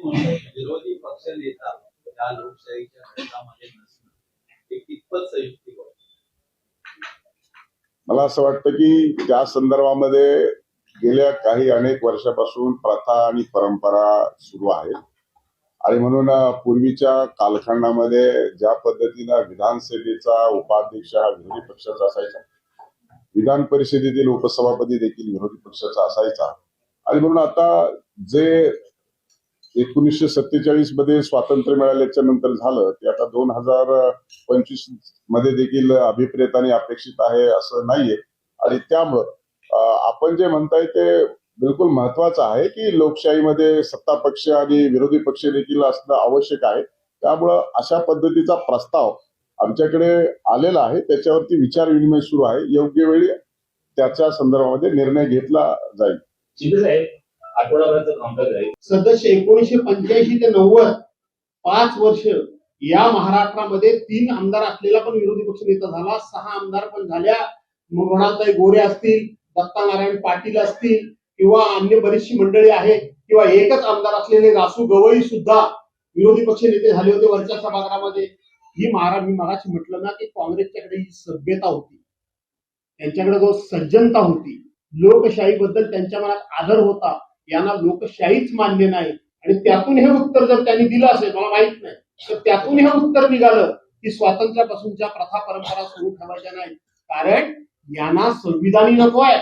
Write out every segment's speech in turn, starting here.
विरोधी पक्ष नेता या लोकशाहीच्या घटकामध्ये नसणं हे कितपत संयुक्तिक होतं? मला असं वाटतं की त्या संदर्भामध्ये गेल्या काही अनेक वर्षापासून प्रथा आणि परंपरा सुरू आहे आणि म्हणून पूर्वीच्या कालखंडामध्ये ज्या पद्धतीनं विधानसभेचा उपाध्यक्ष हा विरोधी पक्षाचा असायचा, विधान परिषदेतील उपसभापती देखील विरोधी पक्षाचा असायचा आणि म्हणून आता जे 1947 मध्ये स्वातंत्र्य मिळाल्याच्या नंतर झालं ते आता 2025 मध्ये देखील अभिप्रेत आणि अपेक्षित आहे असं नाहीये. आणि त्यामुळं आपण जे म्हणताय ते बिलकुल महत्वाचं आहे की लोकशाहीमध्ये सत्ता पक्ष आणि विरोधी पक्ष देखील असणं आवश्यक आहे. त्यामुळं अशा पद्धतीचा प्रस्ताव आमच्याकडे आलेला आहे, त्याच्यावरती विचार विनिमय सुरू आहे. योग्य वेळी त्याच्या संदर्भामध्ये निर्णय घेतला जाईल. सदस्य 1985 ते 90 5 वर्ष या महाराष्ट्रामध्ये 3 आमदार असलेला पण विरोधी पक्ष नेता झाला, 6 आमदार पण झाल्या. मृणालताई गोरे असतील, दत्ता नारायण पाटील असतील किंवा अन्य बरीचशी मंडळी आहेत किंवा एकच आमदार असलेले रासू गवई सुद्धा विरोधी पक्ष नेते झाले होते वरच्या सभागृहामध्ये. ही मी मगाशी म्हटलं ना की काँग्रेसच्याकडे ही सभ्यता होती, त्यांच्याकडे जो सज्जनता होती, लोकशाहीबद्दल त्यांच्या मनात आदर होता. यांना लोकशाहीच मान्य नाही आणि त्यातून हे उत्तर जर त्यांनी दिलं असेल, मला माहित नाही, तर त्यातून हे उत्तर निघालं की स्वातंत्र्यापासूनच्या प्रथा परंपरा सुरू ठेवायच्या नाही. कारण यांना संविधानी नको आहे,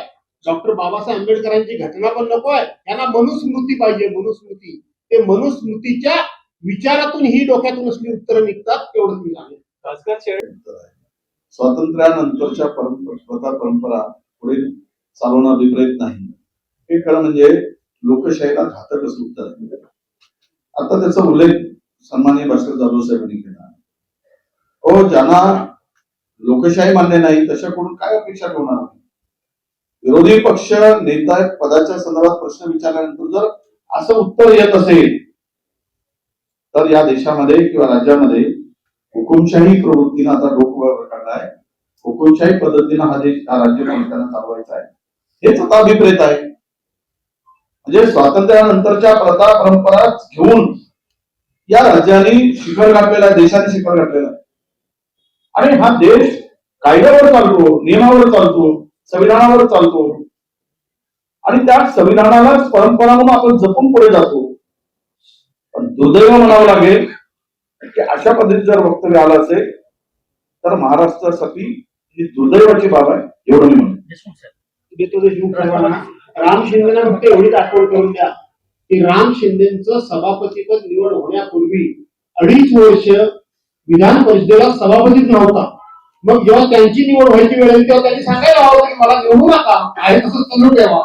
डॉक्टर बाबासाहेब आंबेडकरांची घटना पण नको आहे, यांना मनुस्मृती पाहिजे. मनुस्मृती, ते मनुस्मृतीच्या विचारातून ही डोक्यातून असली उत्तरं निघतात. तेवढंच मी सांगेन. स्वातंत्र्यानंतरच्या प्रथा परंपरा पुढे चालवणं अभिप्रेत नाही, हे खरं म्हणजे लोकशाहीला घातक असं उत्तर आहे. आता त्याचा उल्लेख सन्माननीय भास्कर जाधव साहेबांनी केला. हो, ज्यांना लोकशाही मान्य नाही तशाकडून काय अपेक्षा ठेवणार? विरोधी पक्ष नेता पदाच्या संदर्भात प्रश्न विचारल्यानंतर जर असं उत्तर येत असेल तर या देशामध्ये किंवा राज्यामध्ये हुकुमशाही प्रवृत्तीनं आता डोकं काढलाय. हुकुमशाही पद्धतीनं हा देश, हा राज्य त्यांना चालवायचा आहे, हेच आता अभिप्रेत आहे. म्हणजे स्वातंत्र्यानंतरच्या प्रथा परंपरा घेऊन या राज्याने शिखर गाठलेला आहे, देशाने शिखर गाठलेला आहे. आणि हा देश कायद्यावर चालतो, नियमावर चालतो, संविधानावर चालतो आणि त्या संविधानालाच परंपरा म्हणून आपण जपून पुढे जातो. पण दुर्दैव म्हणावं लागेल की अशा पद्धतीचं जर वक्तव्य आलं असेल तर महाराष्ट्रासाठी ही दुर्दैवाची बाब आहे, एवढं मी म्हणतो. राम शिंदेना फक्त एवढीच आठवण करून द्या की राम शिंदेचं सभापतीपद निवड होण्यापूर्वी 2.5 वर्ष विधान परिषदेला सभापतीच नव्हता. मग जेव्हा त्यांची निवड व्हायची वेळ आली तेव्हा त्यांनी सांगायला हवं की मला निवडू नका, आहे तसं चालू ठेवा.